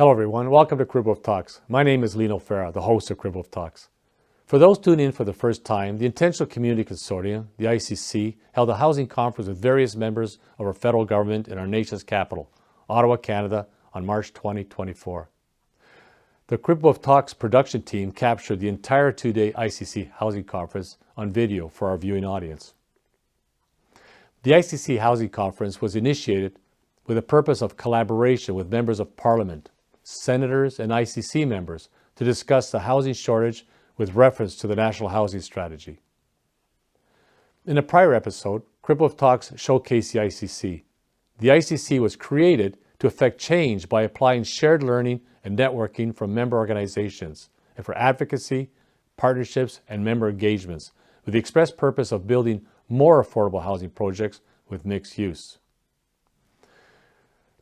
Hello everyone, welcome to Cribwolf Talks. My name is Lino, Fera, the host of Cribwolf Talks. For those tuning in for the first time, the Intentional Community Consortium, the ICC, held a housing conference with various members of our federal government in our nation's capital, Ottawa, Canada, on March 2024. The Cribwolf Talks production team captured the entire two-day ICC housing conference on video for our viewing audience. The ICC housing conference was initiated with the purpose of collaboration with members of Parliament, senators, and ICC members to discuss the housing shortage with reference to the National Housing Strategy. In a prior episode, Cribwolf Talks showcased the ICC. The ICC was created to effect change by applying shared learning and networking from member organizations and for advocacy, partnerships, and member engagements with the express purpose of building more affordable housing projects with mixed use.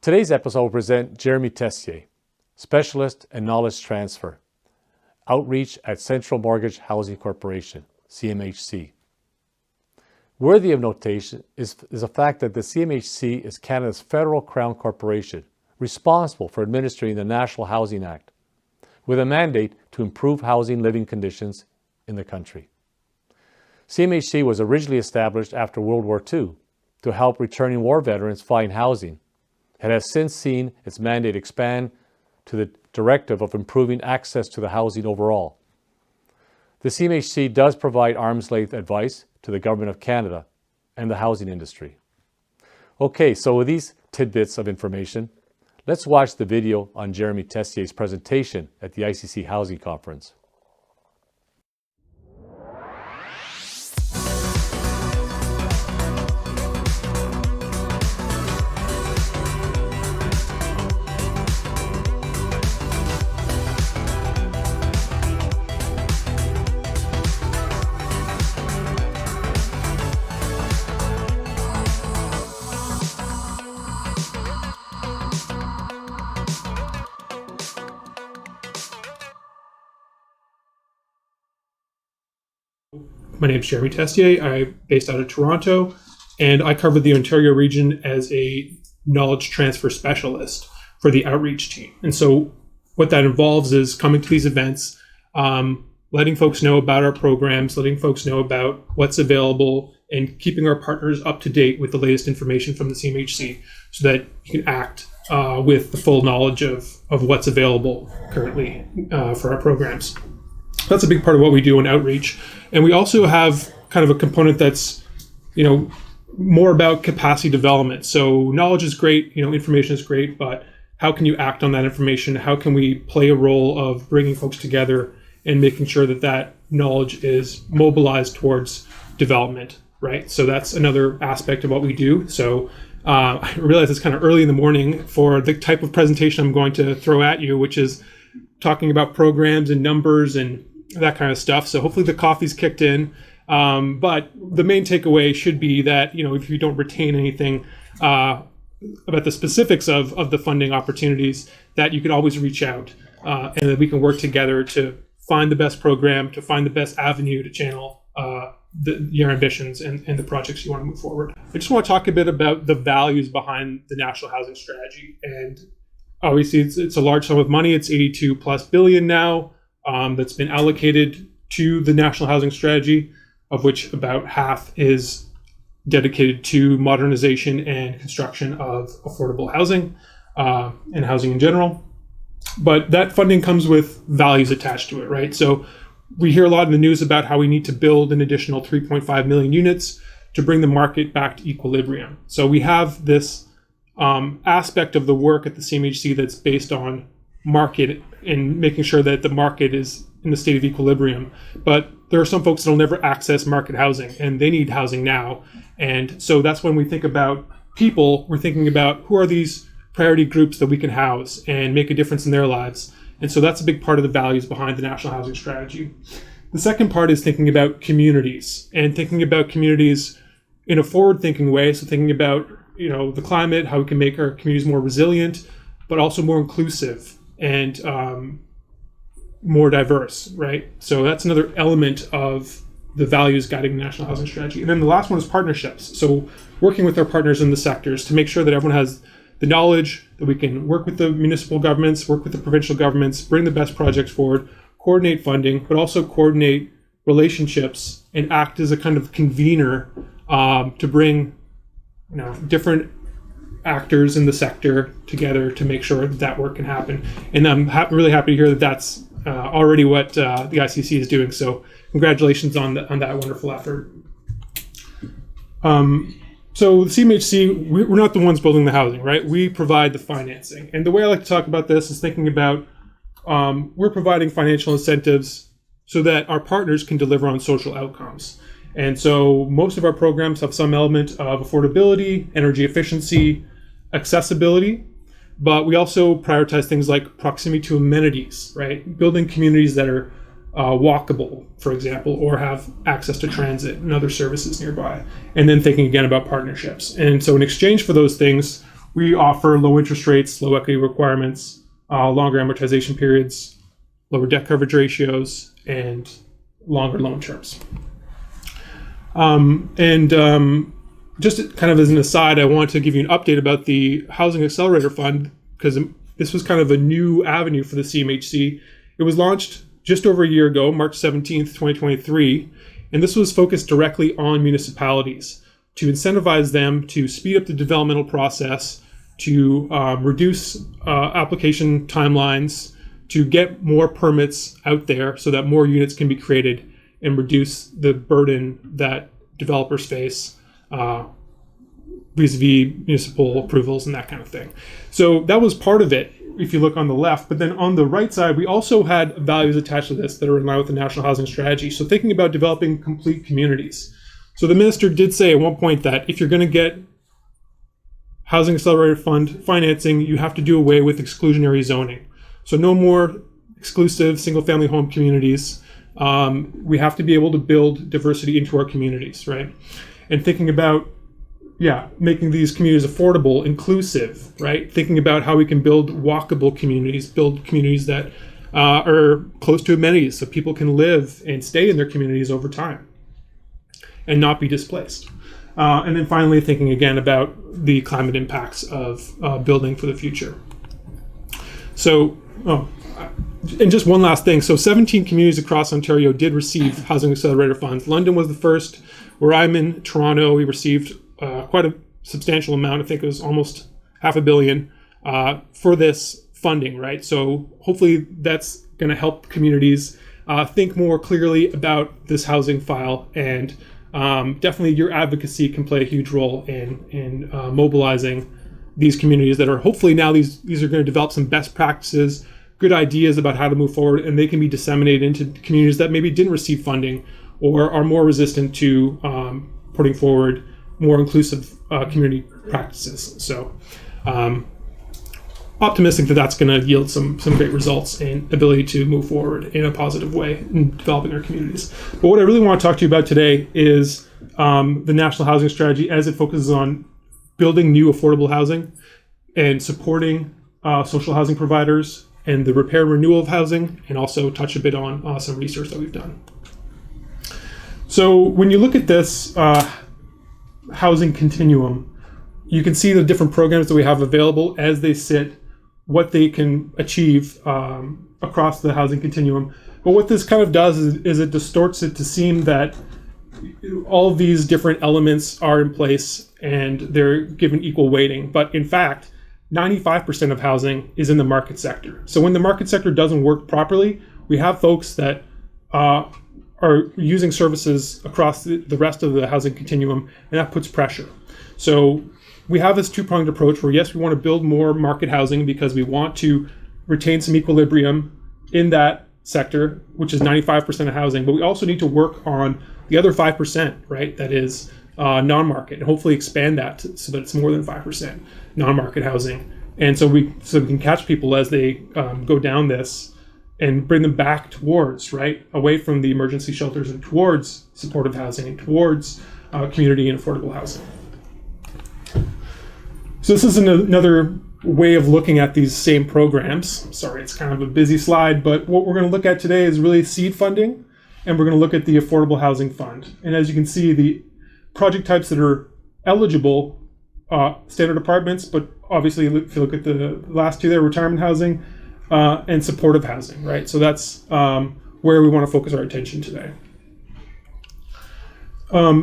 Today's episode will present Jeremy Tessier, Specialist in Knowledge Transfer, Outreach at Central Mortgage Housing Corporation, CMHC. Worthy of notation is the fact that the CMHC is Canada's federal crown corporation responsible for administering the National Housing Act, with a mandate to improve housing living conditions in the country. CMHC was originally established after World War II to help returning war veterans find housing, and has since seen its mandate expand to the directive of improving access to the housing overall. The CMHC does provide arm's length advice to the Government of Canada and the housing industry. Okay, so with these tidbits of information, let's watch the video on Jeremy Tessier's presentation at the ICC Housing Conference. My name is Jeremy Tessier. I'm based out of Toronto, and I cover the Ontario region as a knowledge transfer specialist for the outreach team. And so what that involves is coming to these events, letting folks know about our programs, letting folks know about what's available, and keeping our partners up to date with the latest information from the CMHC so that you can act with the full knowledge of what's available currently for our programs. That's a big part of what we do in outreach. And we also have kind of a component that's, more about capacity development. So knowledge is great, information is great, but how can you act on that information? How can we play a role of bringing folks together and making sure that that knowledge is mobilized towards development, right? So that's another aspect of what we do. So I realize it's kind of early in the morning for the type of presentation I'm going to throw at you, which is talking about programs and numbers and that kind of stuff. So hopefully the coffee's kicked in. But the main takeaway should be that, if you don't retain anything about the specifics of the funding opportunities, that you can always reach out and that we can work together to find the best program, to find the best avenue to channel your ambitions and the projects you want to move forward. I just want to talk a bit about the values behind the National Housing Strategy. And obviously it's a large sum of money. It's 82 plus billion now. That's been allocated to the National Housing Strategy, of which about half is dedicated to modernization and construction of affordable housing and housing in general. But that funding comes with values attached to it, right? So we hear a lot in the news about how we need to build an additional 3.5 million units to bring the market back to equilibrium. So we have this aspect of the work at the CMHC that's based on market and making sure that the market is in a state of equilibrium. But there are some folks that will never access market housing, and they need housing now. And so that's when we think about people, we're thinking about who are these priority groups that we can house and make a difference in their lives. And so that's a big part of the values behind the National Housing Strategy. The second part is thinking about communities and thinking about communities in a forward-thinking way. So thinking about, the climate, how we can make our communities more resilient, but also more inclusive and more diverse, right? So that's another element of the values guiding the National Housing Strategy. And then the last one is partnerships. So working with our partners in the sectors to make sure that everyone has the knowledge that we can work with the municipal governments, work with the provincial governments, bring the best projects forward, coordinate funding, but also coordinate relationships and act as a kind of convener to bring different actors in the sector together to make sure that work can happen. And I'm really happy to hear that that's already what the ICC is doing. So congratulations on that wonderful effort. So the CMHC, we're not the ones building the housing, right? We provide the financing. And the way I like to talk about this is thinking about we're providing financial incentives so that our partners can deliver on social outcomes. And so most of our programs have some element of affordability, energy efficiency, accessibility, but we also prioritize things like proximity to amenities, right? Building communities that are walkable, for example, or have access to transit and other services nearby. And then thinking again about partnerships. And so in exchange for those things, we offer low interest rates, low equity requirements, longer amortization periods, lower debt coverage ratios, and longer loan terms. Just kind of as an aside, I want to give you an update about the Housing Accelerator Fund, because this was kind of a new avenue for the CMHC. It was launched just over a year ago, March 17th, 2023, and this was focused directly on municipalities to incentivize them to speed up the developmental process, to reduce application timelines, to get more permits out there so that more units can be created and reduce the burden that developers face vis-a-vis municipal approvals and that kind of thing. So that was part of it, if you look on the left. But then on the right side, we also had values attached to this that are in line with the National Housing Strategy. So thinking about developing complete communities. So the minister did say at one point that if you're going to get Housing Accelerator Fund financing, you have to do away with exclusionary zoning. So no more exclusive single-family home communities. We have to be able to build diversity into our communities, right? And thinking about, making these communities affordable, inclusive, right? Thinking about how we can build walkable communities, build communities that are close to amenities so people can live and stay in their communities over time and not be displaced. And then finally, thinking again about the climate impacts of building for the future. So, and just one last thing. So 17 communities across Ontario did receive Housing Accelerator funds. London was the first. Where I'm in Toronto, we received quite a substantial amount. I think it was almost $500 million for this funding, right? So hopefully that's going to help communities think more clearly about this housing file. And definitely your advocacy can play a huge role in mobilizing these communities that are hopefully now these are going to develop some best practices, good ideas about how to move forward, and they can be disseminated into communities that maybe didn't receive funding or are more resistant to putting forward more inclusive community practices. So optimistic that that's going to yield some great results and ability to move forward in a positive way in developing our communities. But what I really want to talk to you about today is the National Housing Strategy as it focuses on building new affordable housing and supporting social housing providers and the repair and renewal of housing, and also touch a bit on some research that we've done. So when you look at this housing continuum, you can see the different programs that we have available as they sit, what they can achieve across the housing continuum. But what this kind of does is it distorts it to seem that all of these different elements are in place and they're given equal weighting. But in fact, 95% of housing is in the market sector. So when the market sector doesn't work properly, we have folks that are using services across the rest of the housing continuum, and that puts pressure. So we have this two-pronged approach where, yes, we want to build more market housing because we want to retain some equilibrium in that sector, which is 95% of housing, but we also need to work on the other 5%, right? That is non-market, and hopefully expand that so that it's more than 5% non-market housing. And so we can catch people as they go down this and bring them back towards, right, away from the emergency shelters and towards supportive housing and towards community and affordable housing. So this is another way of looking at these same programs. Sorry, it's kind of a busy slide, but what we're going to look at today is really seed funding, and we're going to look at the Affordable Housing Fund. And as you can see, the project types that are eligible, standard apartments, but obviously, if you look at the last two there, retirement housing and supportive housing, right? So that's where we want to focus our attention today.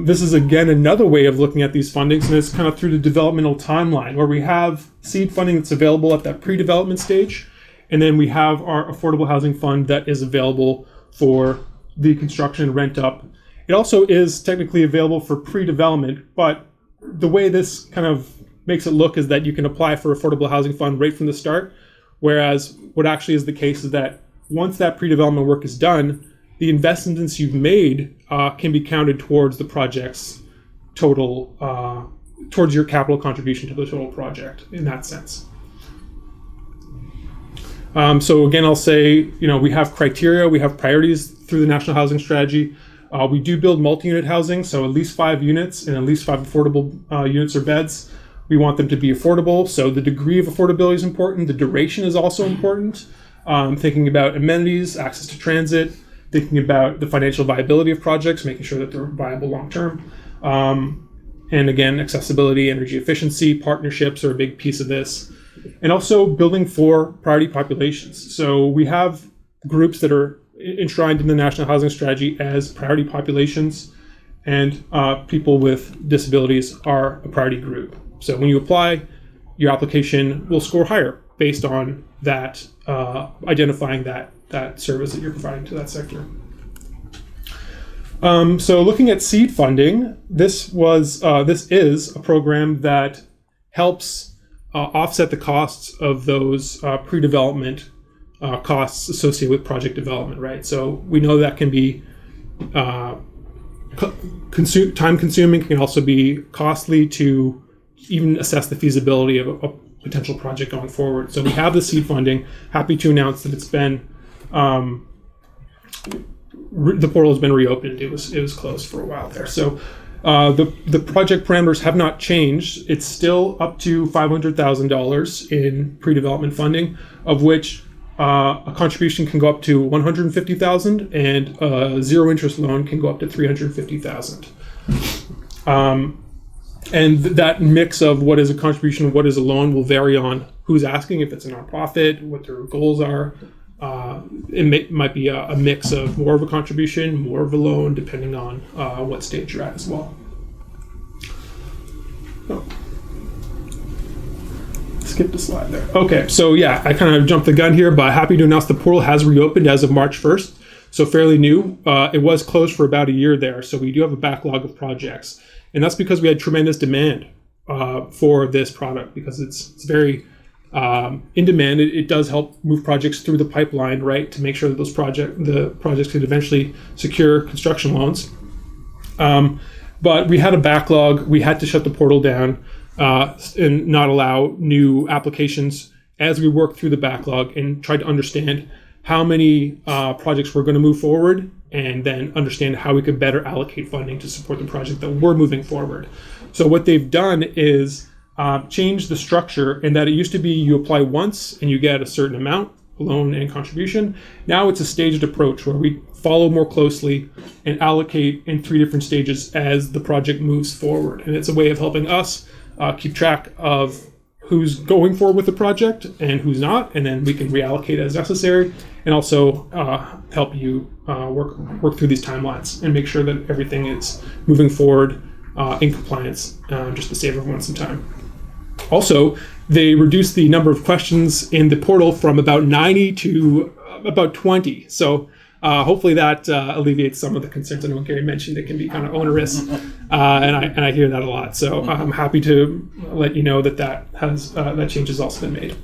This is, again, another way of looking at these fundings, and it's kind of through the developmental timeline, where we have seed funding that's available at that pre-development stage, and then we have our affordable housing fund that is available for the construction and rent up. It also is technically available for pre-development, but the way this kind of makes it look is that you can apply for affordable housing fund right from the start, whereas what actually is the case is that once that pre-development work is done, the investments you've made can be counted towards the project's total, towards your capital contribution to the total project in that sense. So again, I'll say, we have criteria, we have priorities through the National Housing Strategy. We do build multi-unit housing, so at least 5 units and at least 5 affordable units or beds. We want them to be affordable, so the degree of affordability is important. The duration is also important. Thinking about amenities, access to transit, thinking about the financial viability of projects, making sure that they're viable long-term. And again, accessibility, energy efficiency, partnerships are a big piece of this. And also building for priority populations. So we have groups that are enshrined in the National Housing Strategy as priority populations, and people with disabilities are a priority group. So when you apply, your application will score higher based on that, identifying that service that you're providing to that sector. So looking at seed funding, this is a program that helps offset the costs of those pre-development costs associated with project development, right? So we know that can be time-consuming, can also be costly to even assess the feasibility of a potential project going forward. So we have the seed funding. Happy to announce that it's been the portal has been reopened. It was closed for a while there. So the project parameters have not changed. It's still up to $500,000 in pre-development funding, of which a contribution can go up to $150,000 and a zero interest loan can go up to $350,000. And that mix of what is a contribution and what is a loan will vary on who's asking, if it's a nonprofit, what their goals are. It might be a mix of more of a contribution, more of a loan, depending on what stage you're at as well. Oh. Skip the slide there. Okay, so yeah, I kind of jumped the gun here, but happy to announce the portal has reopened as of March 1st, so fairly new. It was closed for about a year there, so we do have a backlog of projects. And that's because we had tremendous demand for this product, because it's very in demand. It does help move projects through the pipeline, right, to make sure that the projects could eventually secure construction loans. But we had a backlog. We had to shut the portal down and not allow new applications as we worked through the backlog and tried to understand how many projects were going to move forward, and then understand how we could better allocate funding to support the project that we're moving forward. So what they've done is change the structure, in that it used to be you apply once and you get a certain amount, loan and contribution. Now it's a staged approach where we follow more closely and allocate in 3 different stages as the project moves forward. And it's a way of helping us keep track of who's going forward with the project and who's not, and then we can reallocate as necessary, and also help you work through these timelines and make sure that everything is moving forward in compliance, just to save everyone some time. Also, they reduced the number of questions in the portal from about 90 to about 20. So hopefully that alleviates some of the concerns. I know Gary mentioned it can be kind of onerous, and I hear that a lot. So I'm happy to let you know that change has also been made.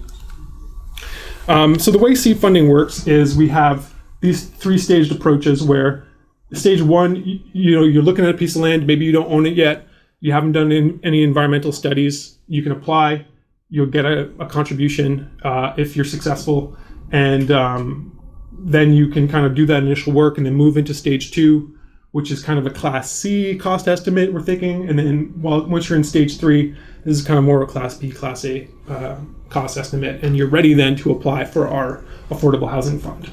So the way seed funding works is we have these 3 staged approaches, where stage 1, you're looking at a piece of land, maybe you don't own it yet, you haven't done any environmental studies, you can apply, you'll get a contribution if you're successful, and then you can kind of do that initial work and then move into stage 2, which is kind of a Class C cost estimate, we're thinking, and then once you're in stage 3, this is kind of more of a Class B, Class A cost estimate, and you're ready then to apply for our affordable housing fund.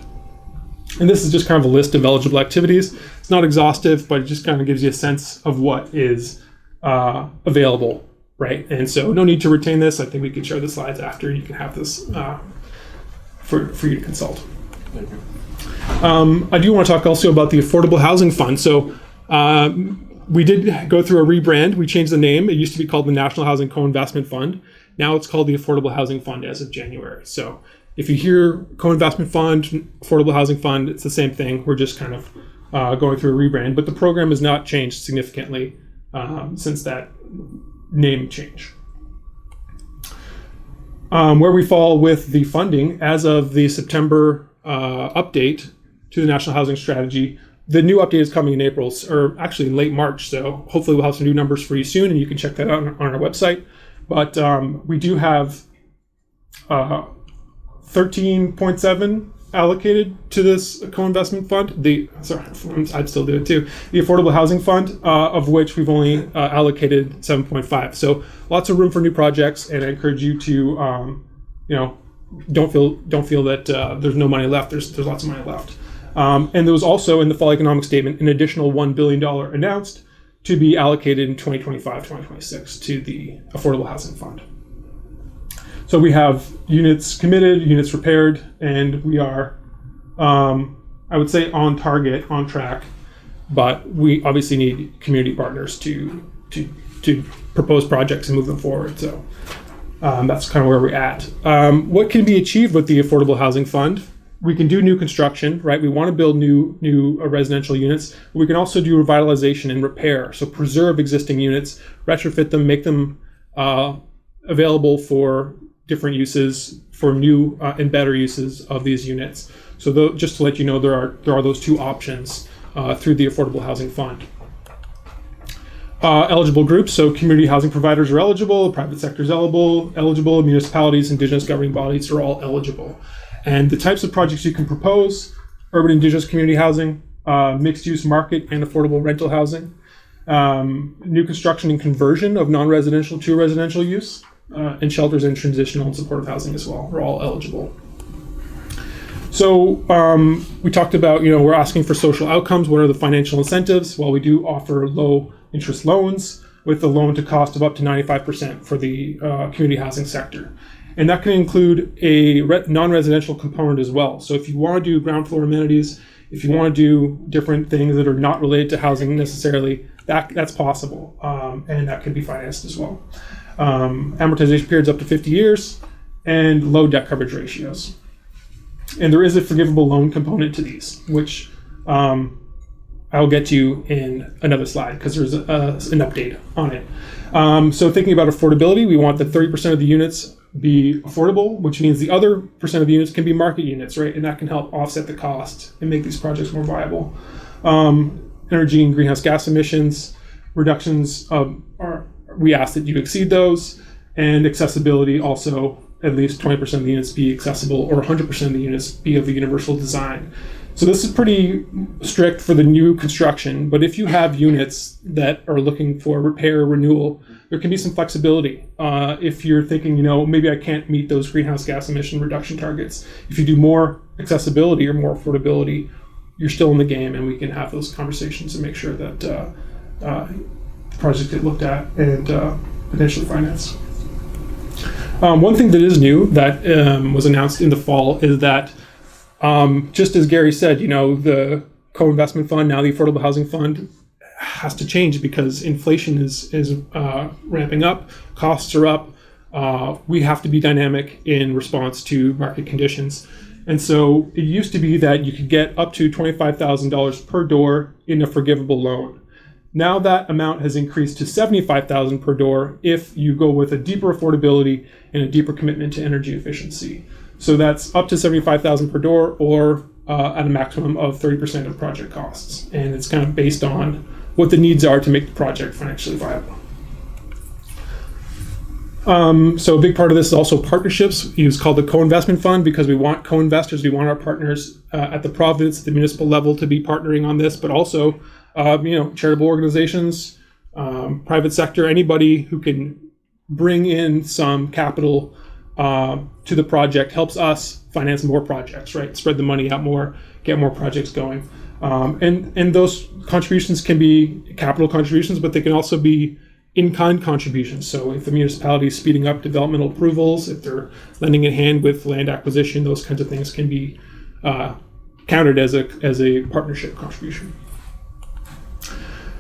And this is just kind of a list of eligible activities. It's not exhaustive, but it just kind of gives you a sense of what is available right? And so no need to retain this. I think we can share the slides after. You can have this for you to consult. I do want to talk also about the Affordable Housing Fund. So we did go through a rebrand. We changed the name. It used to be called the National Housing Co-Investment Fund. Now it's called the Affordable Housing Fund as of January. So if you hear co-investment fund, affordable housing fund, it's the same thing. We're just kind of going through a rebrand, but the program has not changed significantly since that name change. Where we fall with the funding, as of the September update to the National Housing Strategy, the new update is coming in April, or actually in late March, so hopefully we'll have some new numbers for you soon, and you can check that out on our website. But we do have 13.7 allocated to this co-investment fund. I'd still do it too. The Affordable Housing Fund, of which we've only allocated 7.5. So lots of room for new projects, and I encourage you to, don't feel that there's no money left. There's lots of money left. And there was also in the fall economic statement an additional $1 billion announced to be allocated in 2025, 2026 to the Affordable Housing Fund. So we have units committed, units repaired, and we are, I would say, on target, on track. But we obviously need community partners to propose projects and move them forward. So that's kind of where we're at. What can be achieved with the Affordable Housing Fund? We can do new construction, right? We want to build new residential units. But we can also do revitalization and repair. So preserve existing units, retrofit them, make them available for different uses, for new and better uses of these units. So just to let you know, there are those two options through the Affordable Housing Fund. Eligible groups, so community housing providers are eligible, private sector is eligible, municipalities, indigenous governing bodies are all eligible. And the types of projects you can propose: urban indigenous community housing, mixed use market and affordable rental housing, new construction and conversion of non-residential to residential use, and shelters and transitional and supportive housing as well. We're all eligible. So we talked about, we're asking for social outcomes. What are the financial incentives? Well, we do offer low interest loans with a loan to cost of up to 95% for the community housing sector. And that can include a non-residential component as well. So if you want to do ground floor amenities, if you want to do different things that are not related to housing necessarily, that's possible. And that can be financed as well. Amortization periods up to 50 years, and low debt coverage ratios. And there is a forgivable loan component to these, which I'll get to in another slide because there's an update on it. So thinking about affordability, we want that 30% of the units be affordable, which means the other percent of the units can be market units, right? And that can help offset the cost and make these projects more viable. Energy and greenhouse gas emissions reductions we ask that you exceed those, and accessibility also, at least 20% of the units be accessible, or 100% of the units be of a universal design. So this is pretty strict for the new construction, but if you have units that are looking for repair or renewal, there can be some flexibility. If you're thinking, maybe I can't meet those greenhouse gas emission reduction targets. If you do more accessibility or more affordability, you're still in the game, and we can have those conversations and make sure that projects get looked at and potentially financed. One thing that is new that was announced in the fall is that, just as Gary said, the co-investment fund, now the Affordable Housing Fund, has to change because inflation is ramping up, costs are up. We have to be dynamic in response to market conditions. And so it used to be that you could get up to $25,000 per door in a forgivable loan. Now that amount has increased to $75,000 per door if you go with a deeper affordability and a deeper commitment to energy efficiency. So that's up to $75,000 per door, or at a maximum of 30% of project costs. And it's kind of based on what the needs are to make the project financially viable. So a big part of this is also partnerships. It's called the co-investment fund because we want co-investors. We want our partners at the province, at the municipal level, to be partnering on this, but also charitable organizations, private sector, anybody who can bring in some capital to the project helps us finance more projects, right? Spread the money out more, get more projects going. And those contributions can be capital contributions, but they can also be in-kind contributions. So if the municipality is speeding up developmental approvals, if they're lending a hand with land acquisition, those kinds of things can be counted as a partnership contribution.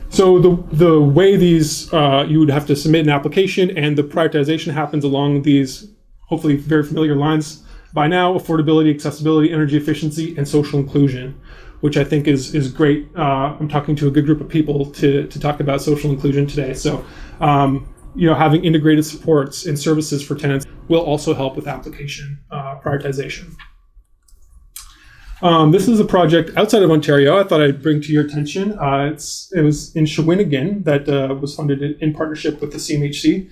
So the way these, you would have to submit an application, and the prioritization happens along these hopefully very familiar lines by now: affordability, accessibility, energy efficiency, and social inclusion, which I think is great. I'm talking to a good group of people to talk about social inclusion today. So, having integrated supports and services for tenants will also help with application prioritization. This is a project outside of Ontario I thought I'd bring to your attention. It was in Shawinigan that was funded in partnership with the CMHC.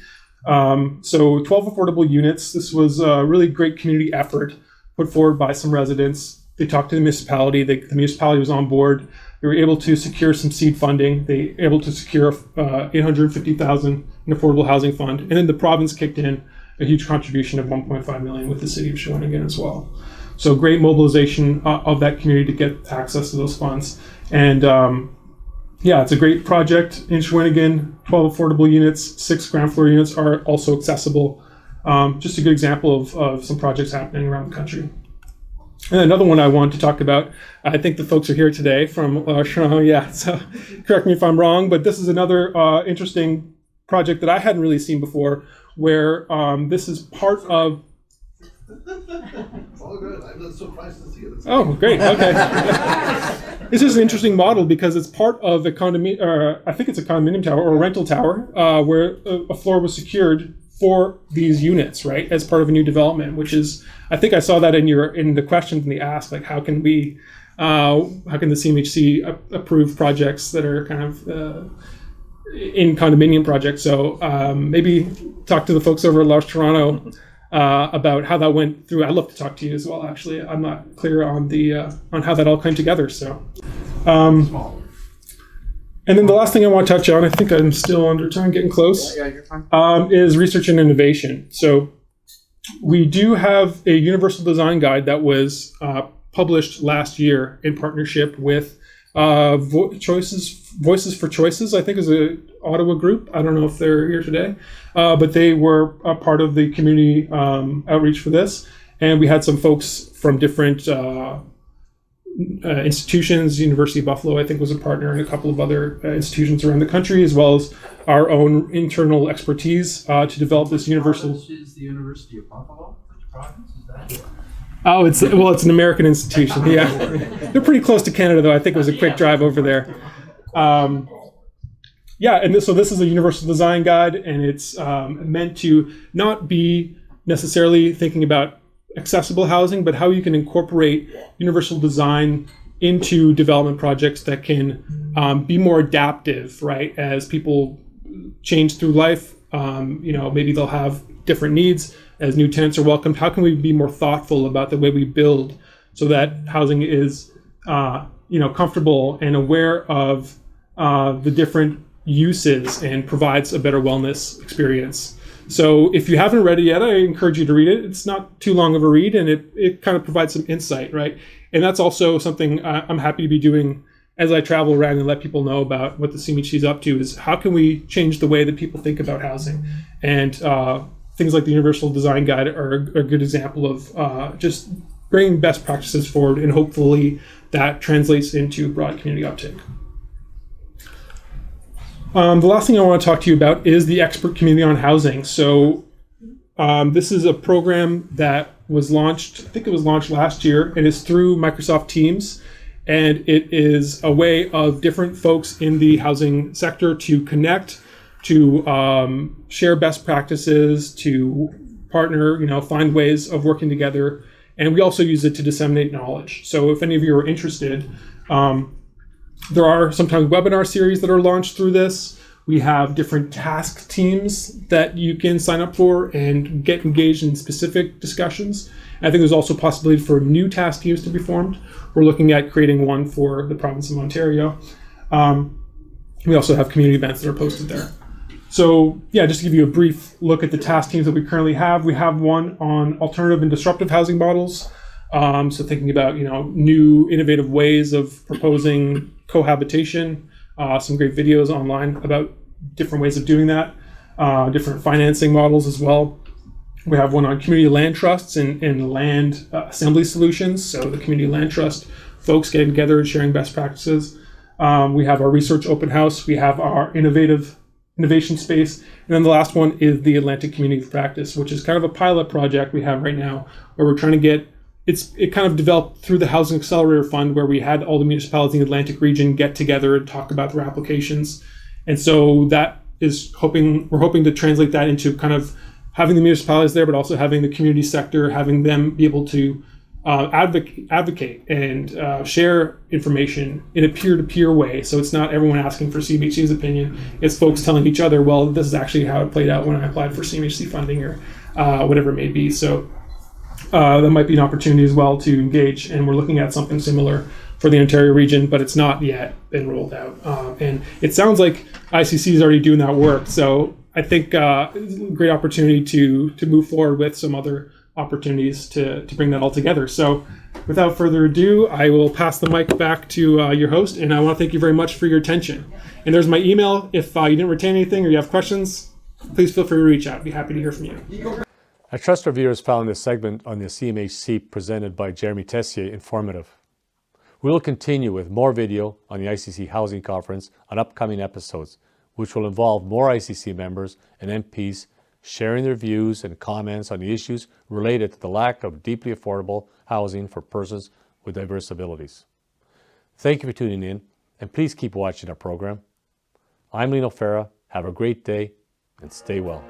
So 12 affordable units. This was a really great community effort put forward by some residents. They talked to the municipality. The municipality was on board. They were able to secure some seed funding. They were able to secure $850,000 in affordable housing fund. And then the province kicked in a huge contribution of $1.5 million with the city of Shawinigan as well. So great mobilization of that community to get access to those funds. And it's a great project in Shawinigan. 12 affordable units, 6 ground floor units are also accessible. Just a good example of some projects happening around the country. And another one I want to talk about, I think the folks are here today from Toronto, so correct me if I'm wrong, but this is another interesting project that I hadn't really seen before, where this is part of... It's all good. I'm not surprised to see it. Oh, great, okay. This is an interesting model because it's part of a condominium, I think it's a condominium tower or a rental tower, where a floor was secured for these units, right, as part of a new development, which is, I think I saw that in the questions in the ask, like how can the CMHC approve projects that are kind of in condominium projects? So maybe talk to the folks over at Toronto about how that went through. I'd love to talk to you as well, actually. I'm not clear on on how that all came together. So. And then the last thing I want to touch on, I think I'm still under time, getting close, You're fine. is research and innovation. So we do have a universal design guide that was published last year in partnership with Voices for Choices, I think is a Ottawa group. I don't know if they're here today, but they were a part of the community outreach for this. And we had some folks from different institutions. University of Buffalo, I think, was a partner, and a couple of other institutions around the country, as well as our own internal expertise to develop this universal. Is the University of Buffalo? Which province is that? Oh, it's an American institution. Yeah, they're pretty close to Canada, though. I think it was a quick drive over there. So this is a universal design guide, and it's meant to not be necessarily thinking about accessible housing, but how you can incorporate universal design into development projects that can be more adaptive, right? As people change through life, maybe they'll have different needs. As new tenants are welcomed, how can we be more thoughtful about the way we build so that housing is, comfortable and aware of the different uses and provides a better wellness experience? So if you haven't read it yet, I encourage you to read it. It's not too long of a read, and it kind of provides some insight, right? And that's also something I'm happy to be doing as I travel around and let people know about what the CMHC is up to, is how can we change the way that people think about housing? And things like the Universal Design Guide are a good example of just bringing best practices forward, and hopefully that translates into broad community uptake. The last thing I want to talk to you about is the Expert Community on Housing. So this is a program that was launched, I think it was launched last year, and it's through Microsoft Teams. And it is a way of different folks in the housing sector to connect, to share best practices, to partner, find ways of working together. And we also use it to disseminate knowledge. So if any of you are interested, there are sometimes webinar series that are launched through this. We have different task teams that you can sign up for and get engaged in specific discussions. I think there's also a possibility for new task teams to be formed. We're looking at creating one for the province of Ontario. We also have community events that are posted there. So just to give you a brief look at the task teams that we currently have, we have one on alternative and disruptive housing models. So thinking about, new innovative ways of proposing cohabitation, some great videos online about different ways of doing that, different financing models as well. We have one on community land trusts and land assembly solutions. So the community land trust folks getting together and sharing best practices. We have our research open house. We have our innovation space. And then the last one is the Atlantic Community Practice, which is kind of a pilot project we have right now where we're trying to get, it kind of developed through the Housing Accelerator Fund, where we had all the municipalities in the Atlantic region get together and talk about their applications. And so that is we're hoping to translate that into kind of having the municipalities there, but also having the community sector, having them be able to advocate and share information in a peer-to-peer way. So it's not everyone asking for CMHC's opinion. It's folks telling each other, well, this is actually how it played out when I applied for CMHC funding or whatever it may be. So that might be an opportunity as well to engage. And we're looking at something similar for the Ontario region, but it's not yet been rolled out. And it sounds like ICC is already doing that work. So I think a great opportunity to move forward with some other opportunities to bring that all together. So without further ado, I will pass the mic back to your host, and I want to thank you very much for your attention. And there's my email. If you didn't retain anything or you have questions, please feel free to reach out. I'd be happy to hear from you. I trust our viewers found this segment on the CMHC presented by Jeremy Tessier informative. We will continue with more video on the ICC Housing Conference on upcoming episodes, which will involve more ICC members and MPs sharing their views and comments on the issues related to the lack of deeply affordable housing for persons with diverse abilities. Thank you for tuning in, and please keep watching our program. I'm Lino Fera. Have a great day and stay well.